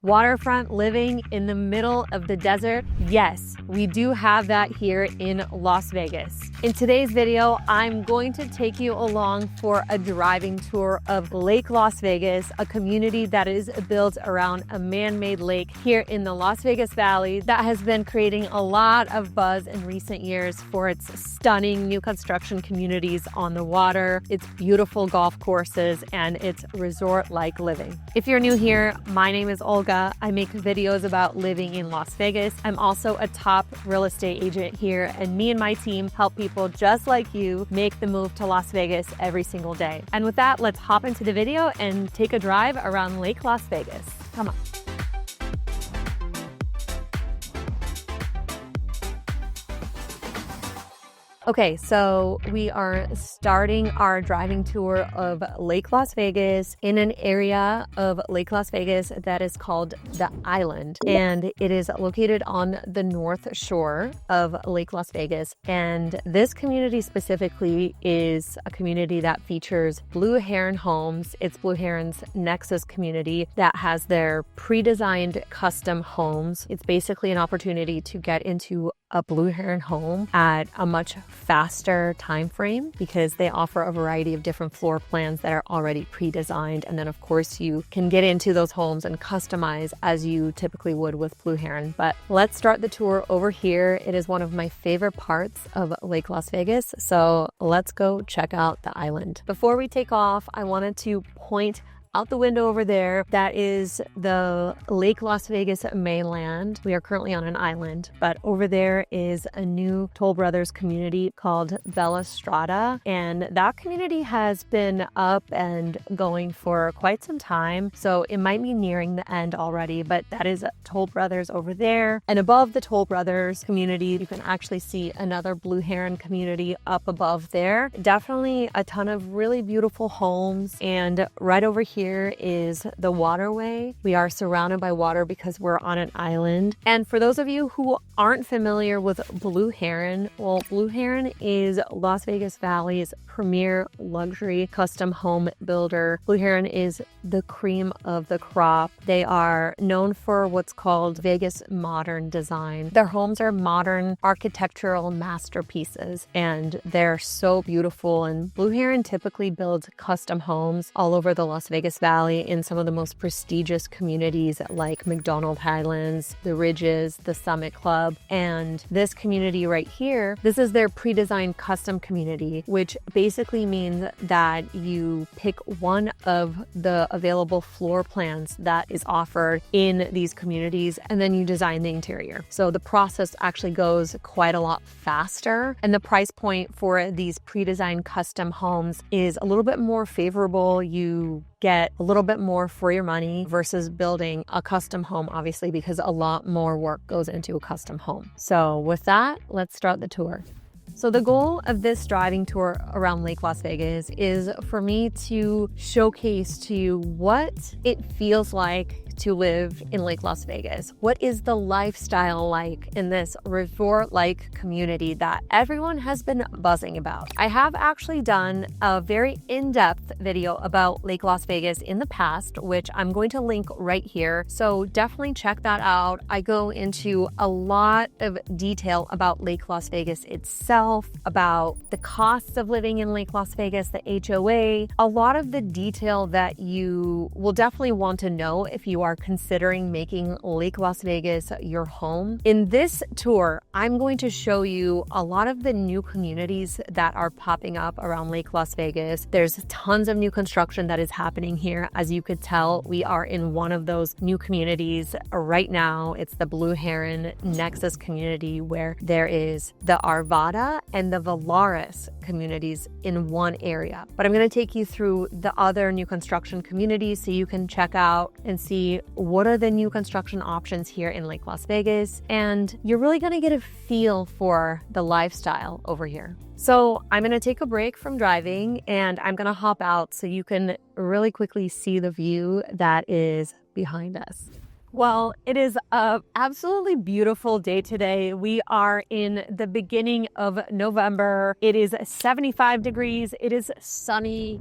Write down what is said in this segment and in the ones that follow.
Waterfront living in the middle of the desert? Yes, we do have that here in Las Vegas. In today's video, I'm going to take you along for a driving tour of Lake Las Vegas, a community that is built around a man-made lake here in the Las Vegas Valley that has been creating a lot of buzz in recent years for its stunning new construction communities on the water, its beautiful golf courses, and its resort-like living. If you're new here, my name is Olga. I make videos about living in Las Vegas. I'm also a top real estate agent here, and me and my team help people just like you make the move to Las Vegas every single day. And with that, let's hop into the video and take a drive around Lake Las Vegas. Come on. Okay, so we are starting our driving tour of Lake Las Vegas in an area of Lake Las Vegas that is called the Island. And it is located on the north shore of Lake Las Vegas. And this community specifically is a community that features Blue Heron Homes. It's Blue Heron's Nexus community that has their pre-designed custom homes. It's basically an opportunity to get into a Blue Heron home at a much faster time frame because they offer a variety of different floor plans that are already pre-designed. And then of course you can get into those homes and customize as you typically would with Blue Heron. But let's start the tour over here. It is one of my favorite parts of Lake Las Vegas. So let's go check out the island. Before we take off, I wanted to point out the window over there, that is the Lake Las Vegas mainland. We are currently on an island, but over there is a new Toll Brothers community called Bella Strada. And that community has been up and going for quite some time. So it might be nearing the end already, but that is Toll Brothers over there. And above the Toll Brothers community, you can actually see another Blue Heron community up above there. Definitely a ton of really beautiful homes. And right over here is the waterway. We are surrounded by water because we're on an island. And for those of you who aren't familiar with Blue Heron, well, Blue Heron is Las Vegas Valley's premier luxury custom home builder. Blue Heron is the cream of the crop. They are known for what's called Vegas modern design. Their homes are modern architectural masterpieces, and they're so beautiful. And Blue Heron typically builds custom homes all over the Las Vegas Valley in some of the most prestigious communities like McDonald Highlands, the Ridges, the Summit Club. And this community right here, this is their pre-designed custom community, which basically means that you pick one of the available floor plans that is offered in these communities, and then you design the interior. So the process actually goes quite a lot faster, and the price point for these pre-designed custom homes is a little bit more favorable. You get a little bit more for your money versus building a custom home, obviously, because a lot more work goes into a custom home. So with that, let's start the tour. So the goal of this driving tour around Lake Las Vegas is for me to showcase to you what it feels like to live in Lake Las Vegas. What is the lifestyle like in this resort-like community that everyone has been buzzing about? I have actually done a very in-depth video about Lake Las Vegas in the past, which I'm going to link right here. So definitely check that out. I go into a lot of detail about Lake Las Vegas itself, about the costs of living in Lake Las Vegas, the HOA, a lot of the detail that you will definitely want to know if you are considering making Lake Las Vegas your home. In this tour, I'm going to show you a lot of the new communities that are popping up around Lake Las Vegas. There's tons of new construction that is happening here. As you could tell, we are in one of those new communities right now. It's the Blue Heron Nexus community, where there is the Arvada and the Valaris communities in one area. But I'm going to take you through the other new construction communities so you can check out and see what are the new construction options here in Lake Las Vegas. And you're really going to get a feel for the lifestyle over here. So I'm going to take a break from driving and I'm going to hop out so you can really quickly see the view that is behind us. Well, it is an absolutely beautiful day today. We are in the beginning of November. It is 75 degrees. It is sunny.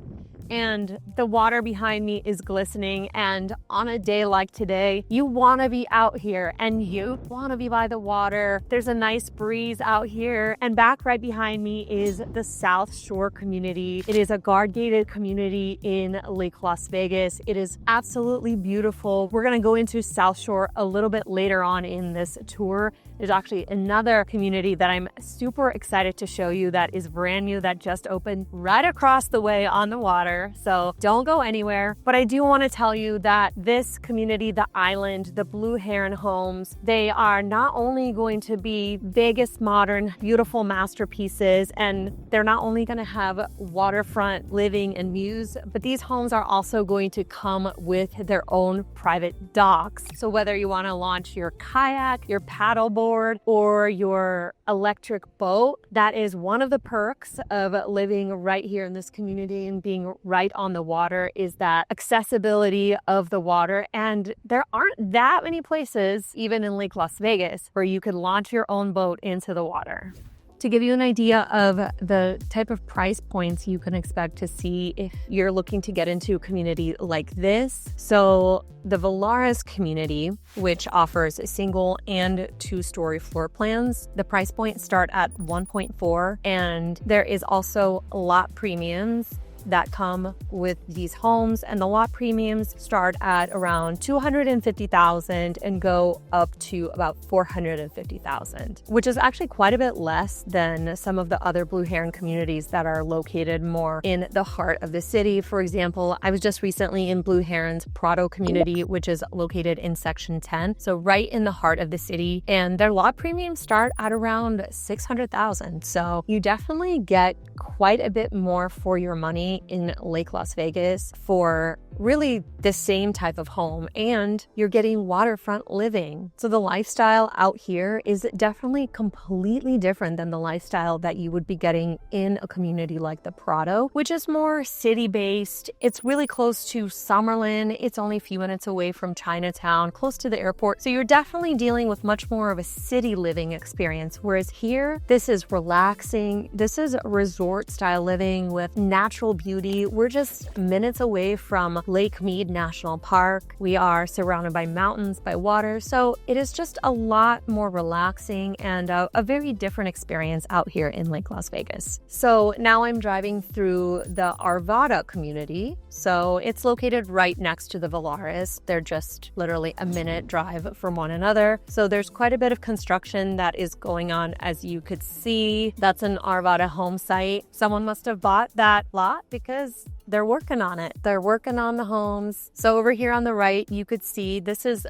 and the water behind me is glistening. And on a day like today, you want to be out here and you want to be by the water. There's a nice breeze out here. And back right behind me is the South Shore community. It is a guard-gated community in Lake Las Vegas. It is absolutely beautiful. We're going to go into South Shore a little bit later on in this tour. There's actually another community that I'm super excited to show you that is brand new, that just opened right across the way on the water. So don't go anywhere. But I do want to tell you that this community, the island, the Blue Heron homes, they are not only going to be Vegas modern, beautiful masterpieces, and they're not only going to have waterfront living and views, but these homes are also going to come with their own private docks. So whether you want to launch your kayak, your paddleboard, or your electric boat, that is one of the perks of living right here in this community and being right on the water, is that accessibility of the water. And there aren't that many places, even in Lake Las Vegas, where you could launch your own boat into the water. To give you an idea of the type of price points you can expect to see if you're looking to get into a community like this. So the Valaris community, which offers single and two-story floor plans, the price points start at 1.4, and there is also lot premiums that come with these homes, and the lot premiums start at around $250,000 and go up to about $450,000, which is actually quite a bit less than some of the other Blue Heron communities that are located more in the heart of the city. For example, I was just recently in Blue Heron's Prado community, which is located in Section 10, so right in the heart of the city, and their lot premiums start at around $600,000. So you definitely get quite a bit more for your money in Lake Las Vegas for really the same type of home, and you're getting waterfront living. So the lifestyle out here is definitely completely different than the lifestyle that you would be getting in a community like the Prado, which is more city-based. It's really close to Summerlin. It's only a few minutes away from Chinatown, close to the airport. So you're definitely dealing with much more of a city living experience, whereas here, this is relaxing. This is resort style living with natural beauty. We're just minutes away from Lake Mead National Park. We are surrounded by mountains, by water. So it is just a lot more relaxing and a very different experience out here in Lake Las Vegas. So now I'm driving through the Arvada community. So it's located right next to the Valaris. They're just literally a minute drive from one another. So there's quite a bit of construction that is going on, as you could see. That's an Arvada home site. Someone must have bought that lot because they're working on it. They're working on the homes. So over here on the right, you could see this is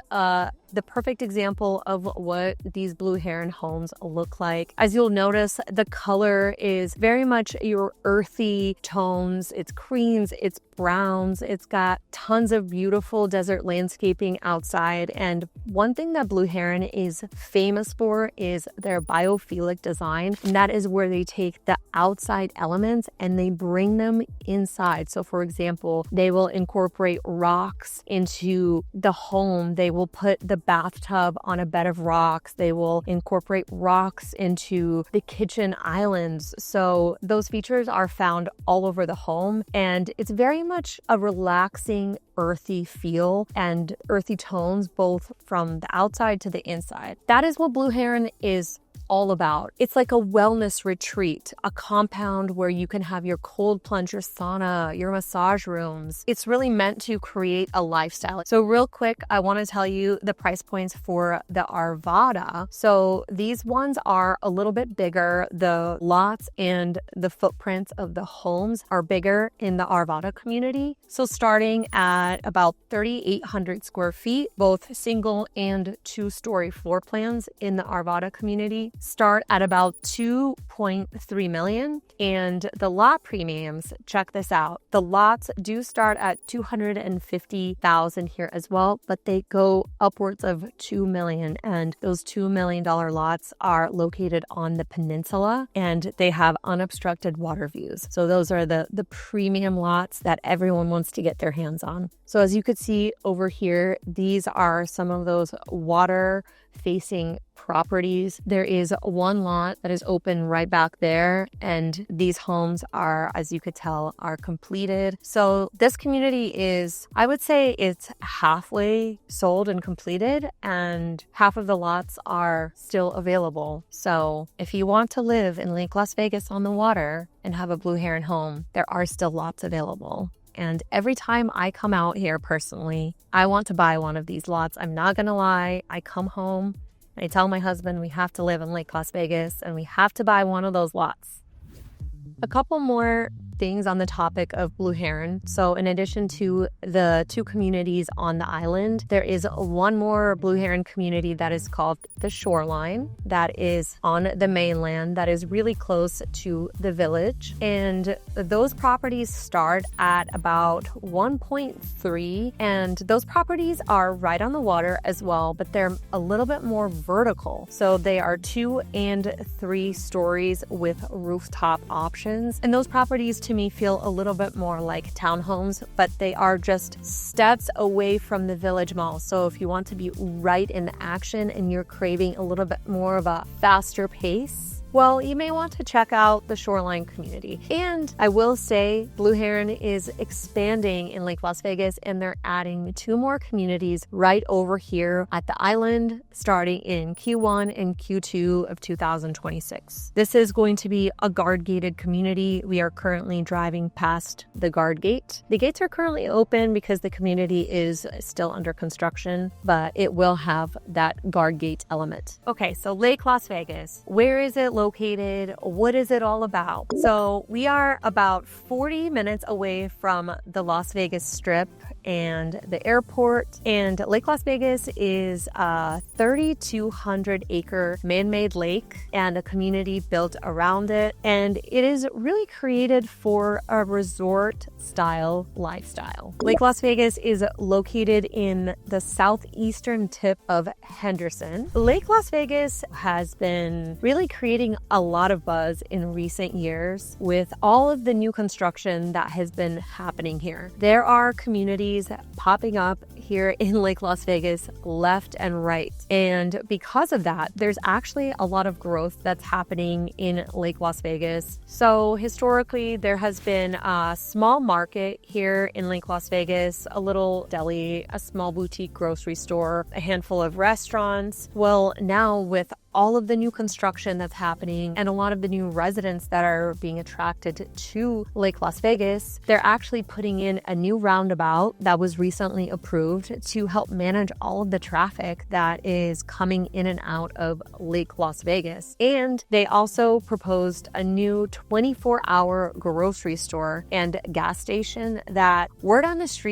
the perfect example of what these Blue Heron homes look like. As you'll notice, the color is very much your earthy tones. It's creams, it's browns. It's got tons of beautiful desert landscaping outside. And one thing that Blue Heron is famous for is their biophilic design. And that is where they take the outside elements and they bring them inside. So for example, they will incorporate rocks into the home. They will put the bathtub on a bed of rocks. They will incorporate rocks into the kitchen islands. So those features are found all over the home, and it's very much a relaxing, earthy feel and earthy tones, both from the outside to the inside. That is what Blue Heron is all about. It's like a wellness retreat, a compound where you can have your cold plunge, your sauna, your massage rooms. It's really meant to create a lifestyle. So real quick, I want to tell you the price points for the Arvada. So these ones are a little bit bigger. The lots and the footprints of the homes are bigger in the Arvada community. So starting at about 3,800 square feet, both single and two-story floor plans in the Arvada community start at about 2.3 million. And the lot premiums, check this out. The lots do start at 250,000 here as well, but they go upwards of 2 million. And those $2 million lots are located on the peninsula and they have unobstructed water views. So those are the premium lots that everyone wants to get their hands on. So as you could see over here, these are some of those water facing properties. There is one lot that is open right back there, and these homes are, as you could tell, are completed. So this community is, I would say it's halfway sold and completed, and half of the lots are still available. So if you want to live in Lake Las Vegas on the water and have a blue heron home, there are still lots available. And every time I come out here personally, I want to buy one of these lots. I'm not gonna lie, I come home and I tell my husband we have to live in Lake Las Vegas and we have to buy one of those lots. A couple more things on the topic of blue heron. So in addition to the two communities on the island, there is one more blue heron community that is called the Shoreline, that is on the mainland, that is really close to the village. And those properties start at about 1.3, and those properties are right on the water as well, but they're a little bit more vertical. So they are 2 and 3 stories with rooftop options. And those properties to me feel a little bit more like townhomes, but they are just steps away from the Village Mall. So if you want to be right in the action and you're craving a little bit more of a faster pace, well, you may want to check out the Shoreline community. And I will say Blue Heron is expanding in Lake Las Vegas, and they're adding 2 more communities right over here at the island starting in Q1 and Q2 of 2026. This is going to be a guard-gated community. We are currently driving past the guard gate. The gates are currently open because the community is still under construction, but it will have that guard gate element. Okay, so Lake Las Vegas, where is it located? What is it all about? So we are about 40 minutes away from the Las Vegas Strip and the airport, and Lake Las Vegas is a 3,200 acre man-made lake and a community built around it, and it is really created for a resort style lifestyle. Lake Las Vegas is located in the southeastern tip of Henderson. Lake Las Vegas has been really creating a lot of buzz in recent years with all of the new construction that has been happening here. There are communities popping up here in Lake Las Vegas left and right. And because of that, there's actually a lot of growth that's happening in Lake Las Vegas. So historically, there has been a small market here in Lake Las Vegas, a little deli, a small boutique grocery store, a handful of restaurants. Well, now with all of the new construction that's happening and a lot of the new residents that are being attracted to Lake Las Vegas, they're actually putting in a new roundabout that was recently approved to help manage all of the traffic that is coming in and out of Lake Las Vegas. And they also proposed a new 24-hour grocery store and gas station that word on the street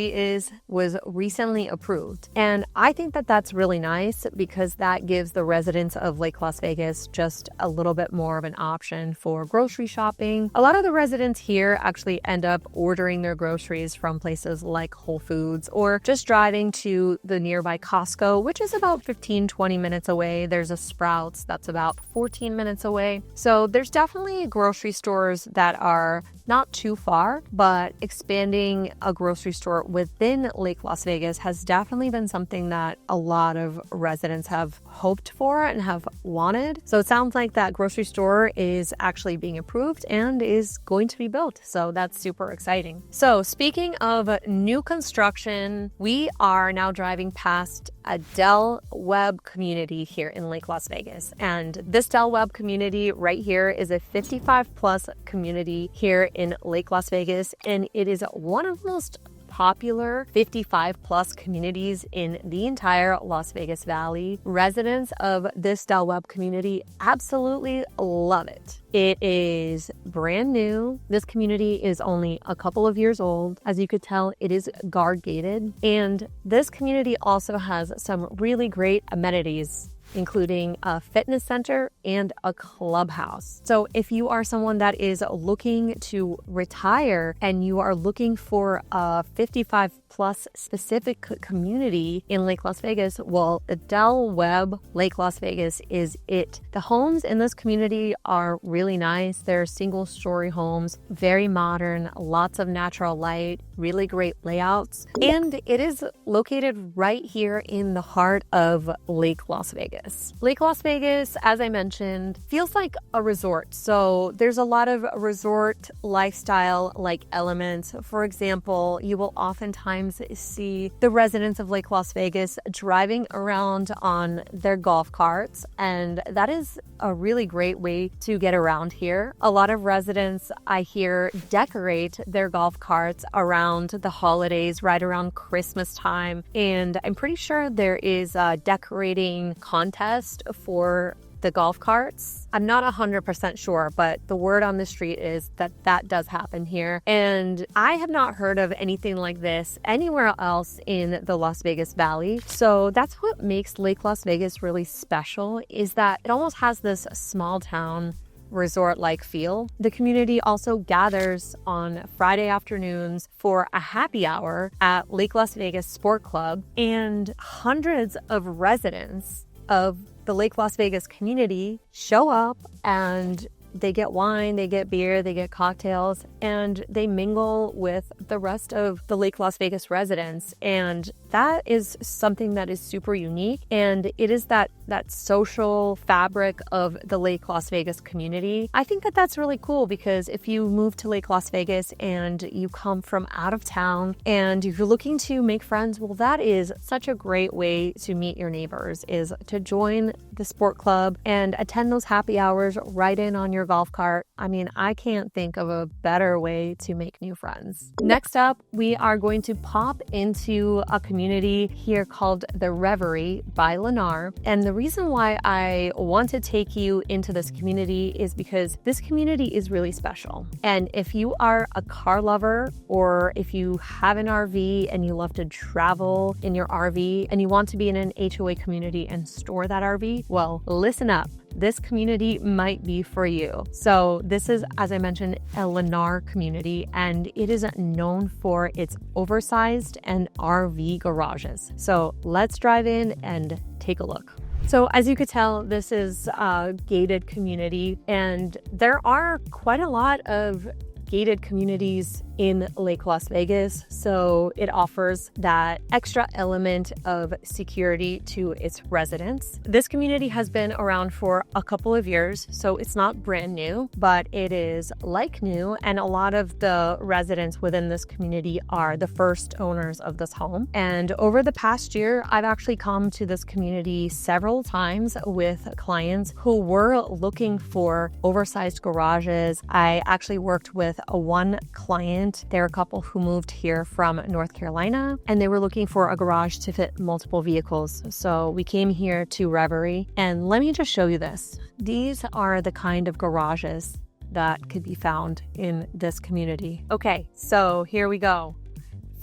was recently approved. And I think that that's really nice because that gives the residents of Lake Las Vegas just a little bit more of an option for grocery shopping. A lot of the residents here actually end up ordering their groceries from places like Whole Foods or just driving to the nearby Costco, which is about 15-20 minutes away. There's a Sprouts that's about 14 minutes away. So there's definitely grocery stores that are not too far, but expanding a grocery store within Lake Las Vegas has definitely been something that a lot of residents have hoped for and have wanted. So it sounds like that grocery store is actually being approved and is going to be built. So that's super exciting. So speaking of new construction, we are now driving past a Del Webb community here in Lake Las Vegas. And this Del Webb community right here is a 55 plus community here in Lake Las Vegas. And it is one of the most popular 55 plus communities in the entire Las Vegas Valley. Residents of this Del Webb community absolutely love it. It is brand new. This community is only a couple of years old. As you could tell, it is guard gated. And this community also has some really great amenities, including a fitness center and a clubhouse. So if you are someone that is looking to retire and you are looking for a 55 plus specific community in Lake Las Vegas, well, the Del Webb Lake Las Vegas is it. The homes in this community are really nice. They're single-story homes, very modern, lots of natural light, really great layouts, and it is located right here in the heart of Lake Las Vegas. Lake Las Vegas, as I mentioned, feels like a resort. So there's a lot of resort lifestyle-like elements. For example, you will oftentimes see the residents of Lake Las Vegas driving around on their golf carts, and that is a really great way to get around here. A lot of residents, I hear, decorate their golf carts around the holidays, right around Christmas time, and I'm pretty sure there is a decorating contest for the golf carts. I'm not 100% sure, but the word on the street is that that does happen here. And I have not heard of anything like this anywhere else in the Las Vegas Valley. So that's what makes Lake Las Vegas really special, is that it almost has this small town resort-like feel. The community also gathers on Friday afternoons for a happy hour at Lake Las Vegas Sport Club, and hundreds of residents of the Lake Las Vegas community show up and they get wine, they get beer, they get cocktails, and they mingle with the rest of the Lake Las Vegas residents. And that is something that is super unique. And it is that social fabric of the Lake Las Vegas community. I think that that's really cool, because if you move to Lake Las Vegas and you come from out of town and you're looking to make friends, well, that is such a great way to meet your neighbors, is to join the sport club and attend those happy hours right in on your golf cart. I mean, I can't think of a better way to make new friends. Next up, we are going to pop into a community here called the Reverie by Lennar. And the reason why I want to take you into this community is because this community is really special. And if you are a car lover, or if you have an RV and you love to travel in your RV and you want to be in an HOA community and store that RV, well, listen up. This community might be for you. So this is, as I mentioned, a Lennar community, and it is known for its oversized and RV garages. So let's drive in and take a look. So as you could tell, this is a gated community, and there are quite a lot of gated communities in Lake Las Vegas, so it offers that extra element of security to its residents. This community has been around for a couple of years, so it's not brand new, but it is like new, and a lot of the residents within this community are the first owners of this home. And over the past year, I've actually come to this community several times with clients who were looking for oversized garages. I actually worked with one client. They're a couple who moved here from North Carolina, and they were looking for a garage to fit multiple vehicles. So we came here to Reverie, and let me just show you this. These are the kind of garages that could be found in this community. Okay, so here we go.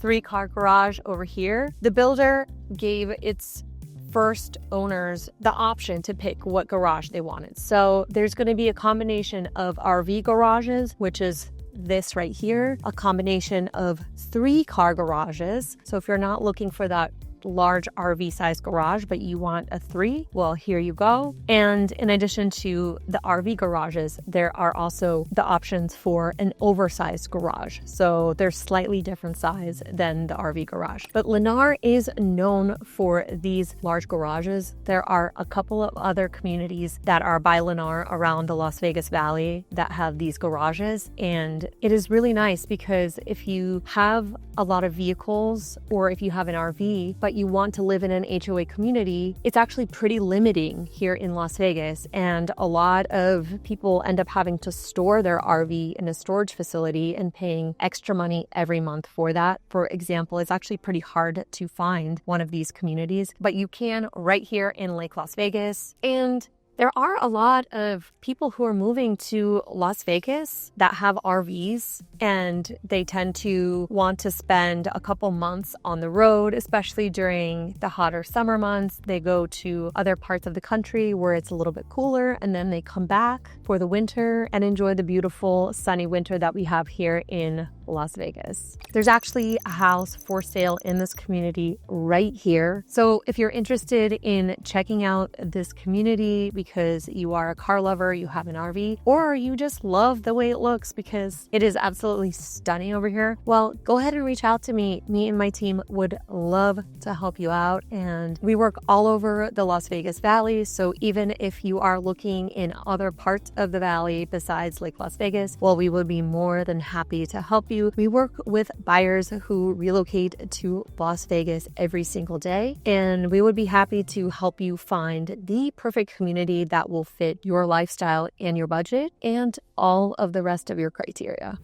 3-car garage over here. The builder gave its first owners the option to pick what garage they wanted. So there's going to be a combination of RV garages, which is this right here, a combination of 3-car garages. So if you're not looking for that large RV size garage, but you want a 3, well, here you go. And in addition to the RV garages, there are also the options for an oversized garage. So they're slightly different size than the RV garage. But Lennar is known for these large garages. There are a couple of other communities that are by Lennar around the Las Vegas Valley that have these garages. And it is really nice because if you have a lot of vehicles, or if you have an RV, but you want to live in an HOA community, it's actually pretty limiting here in Las Vegas. And a lot of people end up having to store their RV in a storage facility and paying extra money every month for that. For example, it's actually pretty hard to find one of these communities, but you can right here in Lake Las Vegas. And there are a lot of people who are moving to Las Vegas that have RVs, and they tend to want to spend a couple months on the road, especially during the hotter summer months. They go to other parts of the country where it's a little bit cooler, and then they come back for the winter and enjoy the beautiful sunny winter that we have here in Las Vegas. There's actually a house for sale in this community right here. So if you're interested in checking out this community because you are a car lover, you have an RV, or you just love the way it looks because it is absolutely stunning over here, well, go ahead and reach out to me. Me and my team would love to help you out. And we work all over the Las Vegas Valley. So even if you are looking in other parts of the valley besides Lake Las Vegas, well, we would be more than happy to help you. We work with buyers who relocate to Las Vegas every single day, and we would be happy to help you find the perfect community that will fit your lifestyle and your budget and all of the rest of your criteria.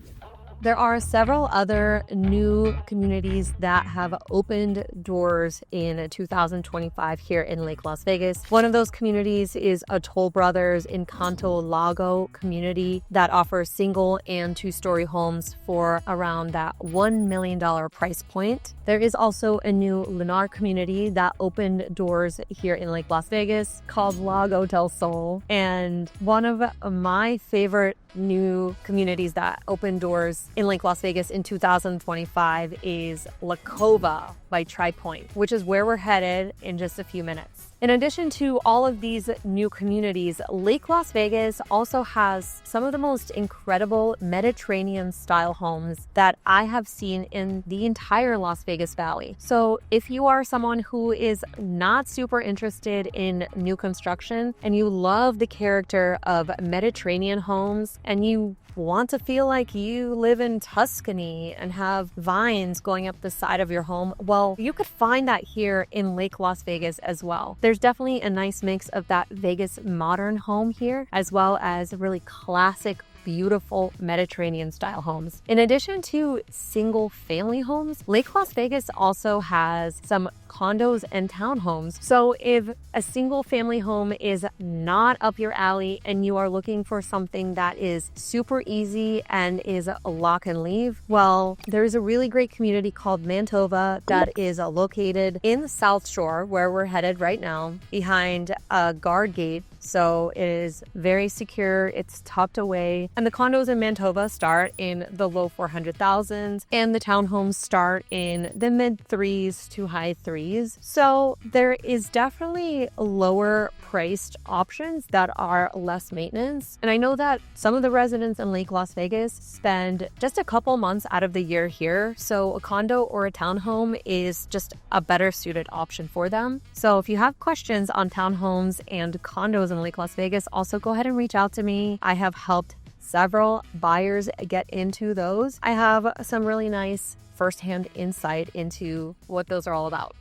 There are several other new communities that have opened doors in 2025 here in Lake Las Vegas. One of those communities is a Toll Brothers Incanta Lago community that offers single and two-story homes for around that $1 million price point. There is also a new Lennar community that opened doors here in Lake Las Vegas called Lago del Sol. And one of my favorite new communities that opened doors in Lake Las Vegas in 2025 is La Cova by Tri Point, which is where we're headed in just a few minutes. In addition to all of these new communities, Lake Las Vegas also has some of the most incredible Mediterranean style homes that I have seen in the entire Las Vegas Valley. So if you are someone who is not super interested in new construction and you love the character of Mediterranean homes and you want to feel like you live in Tuscany and have vines going up the side of your home, well, you could find that here in Lake Las Vegas as well. There's definitely a nice mix of that Vegas modern home here, as well as really classic, beautiful Mediterranean style homes. In addition to single family homes, Lake Las Vegas also has some condos and townhomes. So if a single family home is not up your alley and you are looking for something that is super easy and is a lock and leave, well, there's a really great community called Mantova that is located in the South Shore where we're headed right now behind a guard gate. So it is very secure, it's tucked away, and the condos in Mantova start in the low 400,000s and the townhomes start in the mid 3s to high 3s. So there is definitely lower priced options that are less maintenance. And I know that some of the residents in Lake Las Vegas spend just a couple months out of the year here. So a condo or a townhome is just a better suited option for them. So if you have questions on townhomes and condos in Lake Las Vegas, also go ahead and reach out to me. I have helped several buyers get into those. I have some really nice firsthand insight into what those are all about.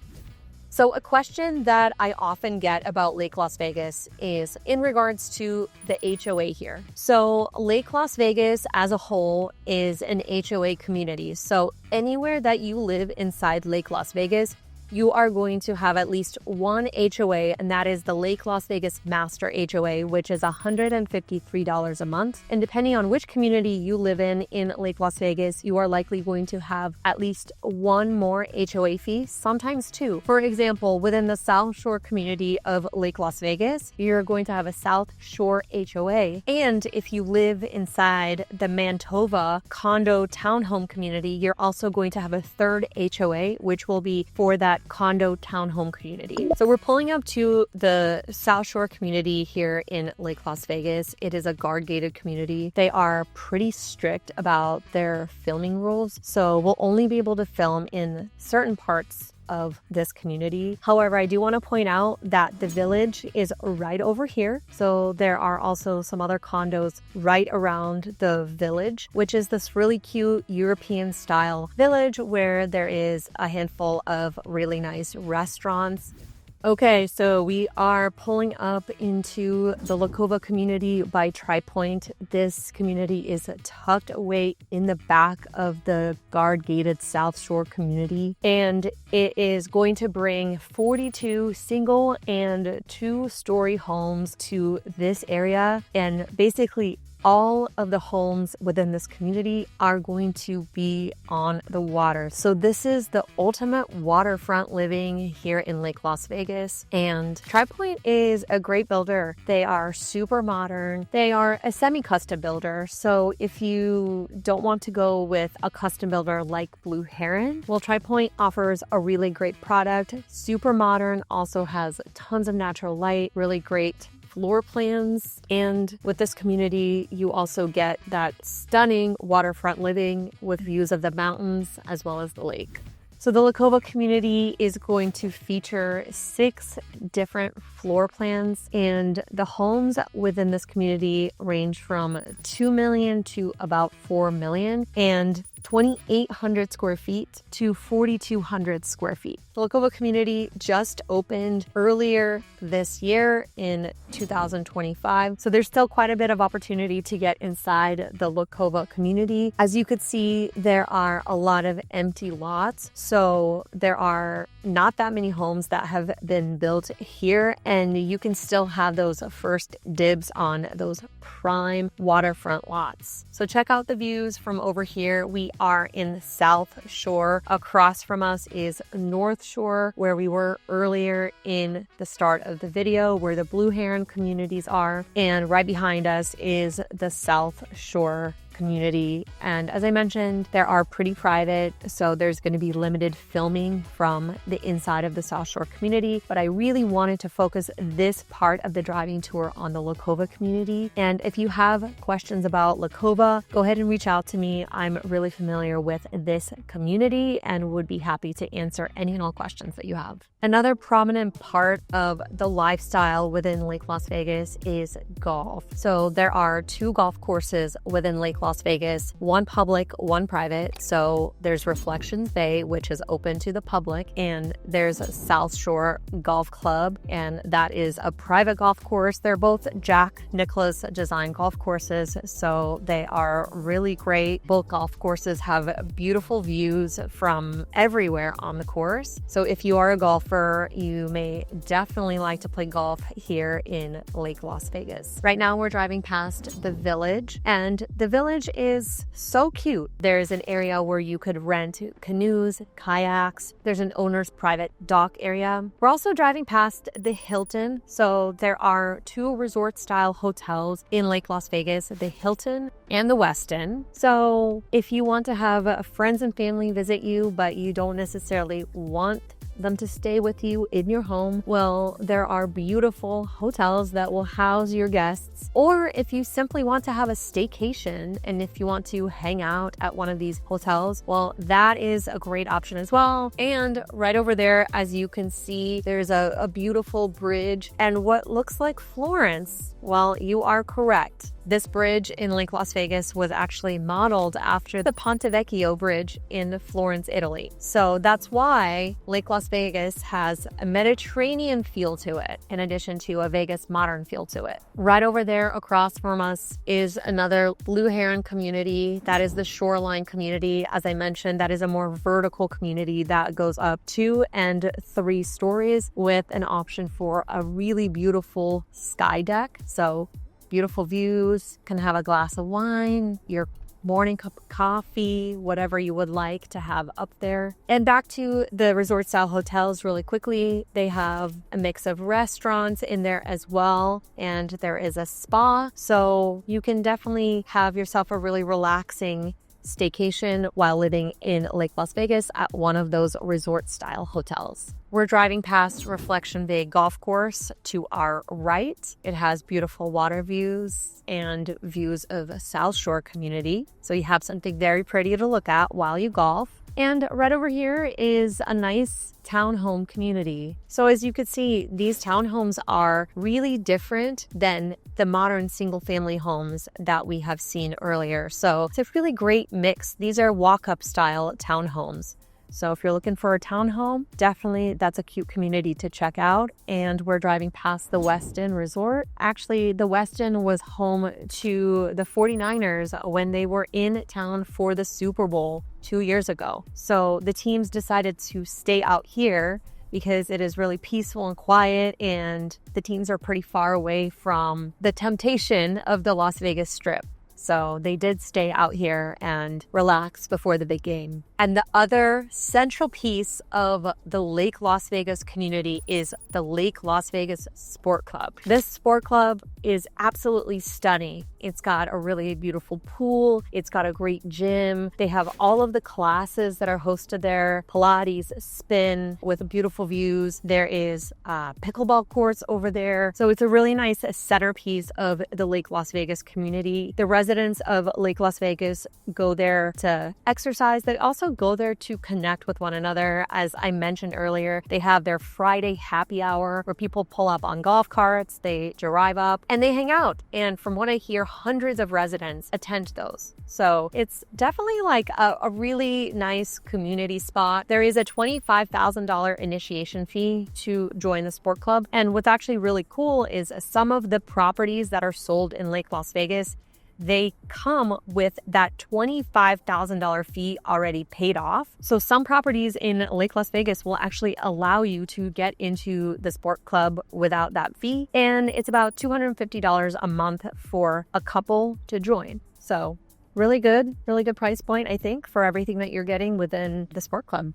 So a question that I often get about Lake Las Vegas is in regards to the HOA here. So Lake Las Vegas as a whole is an HOA community. So anywhere that you live inside Lake Las Vegas, you are going to have at least one HOA, and that is the Lake Las Vegas Master HOA, which is $153 a month. And depending on which community you live in Lake Las Vegas, you are likely going to have at least one more HOA fee, sometimes two. For example, within the South Shore community of Lake Las Vegas, you're going to have a South Shore HOA. And if you live inside the Mantova condo townhome community, you're also going to have a third HOA, which will be for that condo townhome community. So we're pulling up to the South Shore community here in Lake Las Vegas. It is a guard gated community. They are pretty strict about their filming rules. So we'll only be able to film in certain parts of this community. However, I do want to point out that the village is right over here. So there are also some other condos right around the village, which is this really cute European style village where there is a handful of really nice restaurants. Okay, so we are pulling up into the La Cova community by Tri Point. This community is tucked away in the back of the guard-gated South Shore community, and it is going to bring 42 single and two-story homes to this area, and basically all of the homes within this community are going to be on the water. So this is the ultimate waterfront living here in Lake Las Vegas. And Tri Pointe is a great builder. They are super modern. They are a semi-custom builder. So if you don't want to go with a custom builder like Blue Heron, well, Tri Pointe offers a really great product, super modern, also has tons of natural light, really great floor plans. And with this community, you also get that stunning waterfront living with views of the mountains as well as the lake. So the La Cova community is going to feature 6 different floor plans, and the homes within this community range from 2 million to about 4 million and 2,800 square feet to 4,200 square feet. The La Cova community just opened earlier this year in 2025. So there's still quite a bit of opportunity to get inside the La Cova community. As you could see, there are a lot of empty lots. So there are not that many homes that have been built here, and you can still have those first dibs on those prime waterfront lots. So check out the views from over here. We are in the South Shore. Across from us is North Shore, where we were earlier in the start of the video, where the Blue Heron communities are. And right behind us is the South Shore community. And as I mentioned, there are pretty private, so there's going to be limited filming from the inside of the South Shore community, but I really wanted to focus this part of the driving tour on the La Cova community. And if you have questions about La Cova, go ahead and reach out to me. I'm really familiar with this community and would be happy to answer any and all questions that you have. Another prominent part of the lifestyle within Lake Las Vegas is golf. So there are 2 golf courses within Lake Las Vegas, one public, one private. So there's Reflections Bay, which is open to the public, and there's South Shore Golf Club, and that is a private golf course. They're both Jack Nicklaus design golf courses, so they are really great. Both golf courses have beautiful views from everywhere on the course. So if you are a golfer, you may definitely like to play golf here in Lake Las Vegas. Right now we're driving past the Village, and the Village is so cute. There's an area where you could rent canoes, kayaks. There's an owner's private dock area. We're also driving past the Hilton. So there are 2 resort-style hotels in Lake Las Vegas, the Hilton and the Westin. So if you want to have friends and family visit you, but you don't necessarily want them to stay with you in your home, well, there are beautiful hotels that will house your guests. Or if you simply want to have a staycation and if you want to hang out at one of these hotels, well, that is a great option as well. And right over there, as you can see, there's a beautiful bridge and what looks like Florence. Well, you are correct. This bridge in Lake Las Vegas was actually modeled after the Ponte Vecchio Bridge in Florence, Italy. So that's why Lake Las Vegas has a Mediterranean feel to it, in addition to a Vegas modern feel to it. Right over there across from us is another Blue Heron community. That is the Shoreline community. As I mentioned, that is a more vertical community that goes up 2 and 3 stories with an option for a really beautiful sky deck. So beautiful views, can have a glass of wine, your morning cup of coffee, whatever you would like to have up there. And back to the resort style hotels really quickly. They have a mix of restaurants in there as well. And there is a spa. So you can definitely have yourself a really relaxing staycation while living in Lake Las Vegas at one of those resort style hotels. We're driving past Reflection Bay Golf Course to our right. It has beautiful water views and views of South Shore community. So you have something very pretty to look at while you golf. And right over here is a nice townhome community. So as you could see, these townhomes are really different than the modern single family homes that we have seen earlier. So it's a really great mix. These are walk-up style townhomes. So if you're looking for a townhome, definitely that's a cute community to check out. And we're driving past the Westin Resort. Actually, the Westin was home to the 49ers when they were in town for the Super Bowl 2 years ago. So the teams decided to stay out here because it is really peaceful and quiet, and the teams are pretty far away from the temptation of the Las Vegas Strip. So they did stay out here and relax before the big game. And the other central piece of the Lake Las Vegas community is the Lake Las Vegas Sport Club. This sport club is absolutely stunning. It's got a really beautiful pool. It's got a great gym. They have all of the classes that are hosted there. Pilates, spin with beautiful views. There is pickleball courts over there. So it's a really nice centerpiece of the Lake Las Vegas community. The residents of Lake Las Vegas go there to exercise. They also go there to connect with one another. As I mentioned earlier, they have their Friday happy hour where people pull up on golf carts, they drive up, and they hang out. And from what I hear, hundreds of residents attend those. So it's definitely like a really nice community spot. There is a $25,000 initiation fee to join the sport club. And what's actually really cool is some of the properties that are sold in Lake Las Vegas, they come with that $25,000 fee already paid off. So some properties in Lake Las Vegas will actually allow you to get into the sport club without that fee. And it's about $250 a month for a couple to join. So really good price point, I think, for everything that you're getting within the sport club.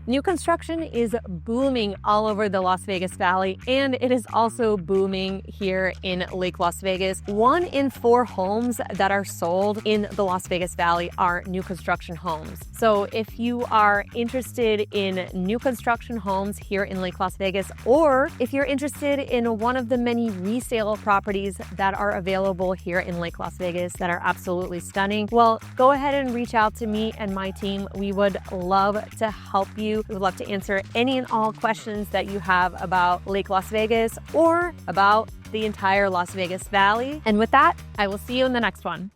New construction is booming all over the Las Vegas Valley, and it is also booming here in Lake Las Vegas. 1 in 4 homes that are sold in the Las Vegas Valley are new construction homes. So if you are interested in new construction homes here in Lake Las Vegas, or if you're interested in one of the many resale properties that are available here in Lake Las Vegas that are absolutely stunning, well, go ahead and reach out to me and my team. We would love to help you. We would love to answer any and all questions that you have about Lake Las Vegas or about the entire Las Vegas Valley. And with that, I will see you in the next one.